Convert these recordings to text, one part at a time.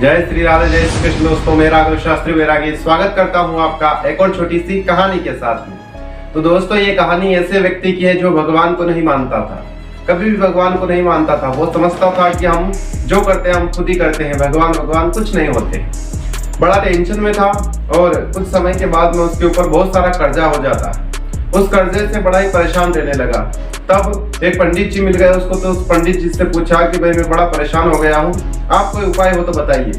जय श्री राधे, जय श्री कृष्ण। दोस्तों, मैं राघव शास्त्री वैरागी स्वागत करता हूं आपका एक और छोटी सी कहानी के साथ में। तो दोस्तों, ये कहानी ऐसे व्यक्ति की है जो भगवान को नहीं मानता था, कभी भी भगवान को नहीं मानता था। वो समझता था कि हम जो करते हैं हम खुद ही करते हैं, भगवान कुछ नहीं होते। बड़ा टेंशन में था और कुछ समय के बाद में उसके ऊपर बहुत सारा कर्जा हो जाता है। उस कर्जे से बड़ा ही परेशान रहने लगा। तब एक पंडित जी मिल गए उसको। तो उस पंडित जी से पूछा कि भाई मैं बड़ा परेशान हो गया हूँ, आप कोई उपाय हो तो बताइए।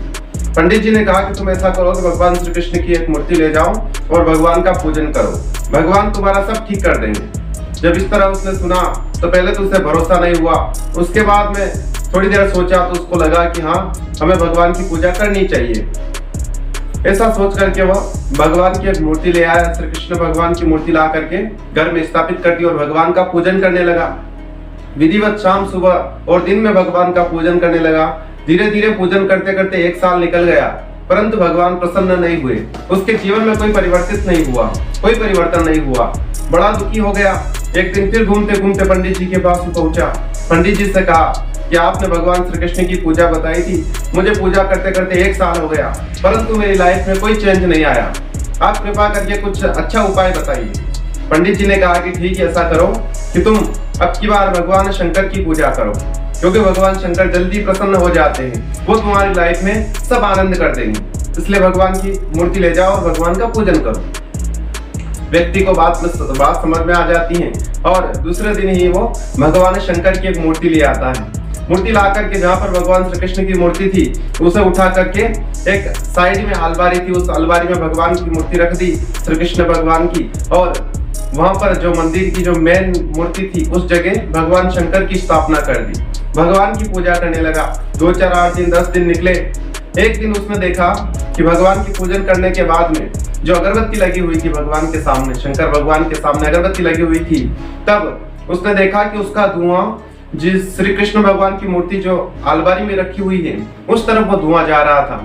पंडित जी ने कहा कि तुम ऐसा करो कि भगवान श्री कृष्ण की एक मूर्ति ले जाओ और भगवान का पूजन करो, भगवान तुम्हारा सब ठीक कर देंगे। जब इस तरह उसने सुना तो पहले तो उसे भरोसा नहीं हुआ। उसके बाद में थोड़ी देर सोचा तो उसको लगा कि हाँ, हमें भगवान की पूजा करनी चाहिए। ऐसा सोच करके वह भगवान की एक मूर्ति ले आया। श्री कृष्ण भगवान की मूर्ति ला करके घर में स्थापित कर दी और भगवान का पूजन करने लगा। विधिवत शाम सुबह और दिन में भगवान का पूजन करने लगा। धीरे धीरे पूजन करते करते 1 साल निकल गया, परंतु भगवान प्रसन्न नहीं हुए। उसके जीवन में कोई परिवर्तित नहीं हुआ, कोई परिवर्तन नहीं हुआ। बड़ा दुखी हो गया। एक दिन फिर घूमते घूमते पंडित जी के पास पहुंचा। पंडित जी से कहा कि आपने भगवान श्री कृष्ण की पूजा बताई थी, मुझे पूजा करते करते 1 साल हो गया, परंतु मेरी लाइफ में कोई चेंज नहीं आया। आप कृपा करके कुछ अच्छा उपाय बताइए। पंडित जी ने कहा कि ठीक है, ऐसा करो कि तुम अब की बार भगवान शंकर की पूजा करो, क्योंकि भगवान शंकर जल्दी प्रसन्न हो जाते हैं, वो तुम्हारी लाइफ में सब आनंद कर देंगे। इसलिए भगवान की मूर्ति ले जाओ और भगवान का पूजन करो। व्यक्ति को बात समझ में आ जाती है और दूसरे दिन ही वो भगवान शंकर की एक मूर्ति ले आता है। मूर्ति ला करके जहाँ पर भगवान श्री कृष्ण की मूर्ति थी उसे उठा करके एक साइड में अलमारी थी, उस अलमारी में भगवान की मूर्ति रख दी, श्री कृष्ण भगवान की। और वहां पर जो मंदिर की जो मेन मूर्ति थी उस जगह भगवान शंकर की स्थापना कर दी। भगवान की पूजा करने लगा। 2, 4, 8 दिन 10 दिन निकले। एक दिन उसने देखा कि भगवान की पूजन करने के बाद में जो अगरबत्ती लगी हुई थी भगवान के सामने, शंकर भगवान के सामने अगरबत्ती लगी हुई थी, तब उसने देखा कि उसका धुआं जिस श्री कृष्ण भगवान की मूर्ति जो अलमारी में रखी हुई है उस तरफ वो धुआं जा रहा था।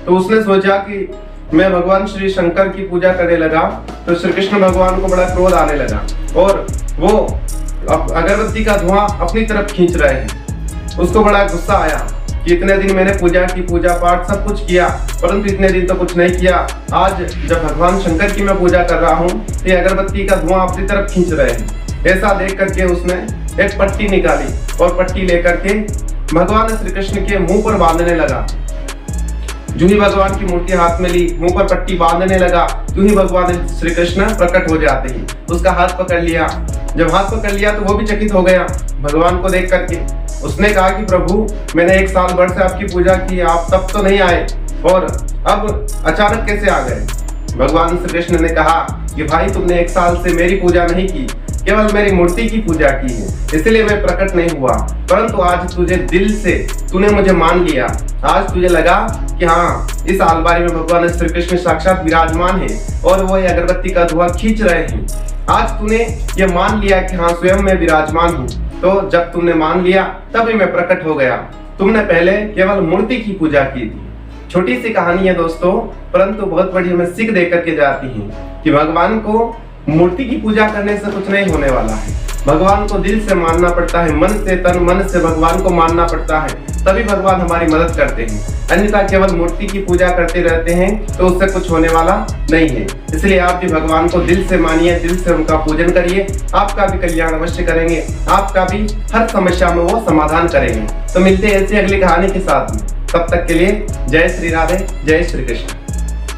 तो उसने सोचा कि मैं भगवान श्री शंकर की पूजा करने लगा तो श्री कृष्ण भगवान को बड़ा क्रोध आने लगा और वो अगरबत्ती का धुआं अपनी तरफ खींच रहे हैं। उसको बड़ा गुस्सा आया कि इतने दिन मैंने पूजा पाठ सब कुछ किया, परंतु इतने दिन तो कुछ नहीं किया। आज जब भगवान शंकर की मैं पूजा कर रहा हूँ तो ये अगरबत्ती का धुआं अपनी तरफ खींच रहे हैं। ऐसा देख करके उसने एक पट्टी निकाली और पट्टी लेकर के भगवान श्री कृष्ण के मुंह पर बांधने लगा। जो ही भगवान की मूर्ति हाथ में ली, मुंह पर पट्टी बांधने लगा, जो ही भगवान श्री कृष्ण प्रकट हो जाते ही उसका हाथ पकड़ लिया। जब हाथ पकड़ लिया तो वो भी चकित हो गया भगवान को देख करके। उसने कहा कि प्रभु, मैंने 1 साल भर से आपकी पूजा की, आप तब तो नहीं आए और अब अचानक कैसे आ गए। भगवान श्री कृष्ण ने कहा कि भाई, तुमने 1 साल से मेरी पूजा नहीं की, केवल मेरी मूर्ति की पूजा की है, इसलिए मैं प्रकट नहीं हुआ। परंतु आज तुझे दिल से तूने मुझे मान लिया। आज तुझे लगा कि हाँ, इस अलमारी में भगवान श्री कृष्ण साक्षात विराजमान है और वो ये अगरबत्ती का धुआं खींच रहे हैं। आज तूने ये मान लिया कि हाँ, स्वयं मैं विराजमान हूँ। तो जब तुमने मान लिया तभी मैं प्रकट हो गया। तुमने पहले केवल मूर्ति की पूजा की थी। छोटी सी कहानी है दोस्तों, परंतु बहुत बड़ी हमें सीख दे करके जाती है कि भगवान को मूर्ति की पूजा करने से कुछ नहीं होने वाला है। भगवान को दिल से मानना पड़ता है, मन से तन मन से भगवान को मानना पड़ता है, तभी भगवान हमारी मदद करते हैं। अन्यथा केवल मूर्ति की पूजा करते रहते हैं तो उससे कुछ होने वाला नहीं है। इसलिए आप भी भगवान को दिल से मानिए, दिल से उनका पूजन करिए, आपका भी कल्याण अवश्य करेंगे, आपका भी हर समस्या में वो समाधान करेंगे। तो मिलते हैं ऐसी अगली कहानी के साथ में। तब तक के लिए जय श्री राधे, जय श्री कृष्ण।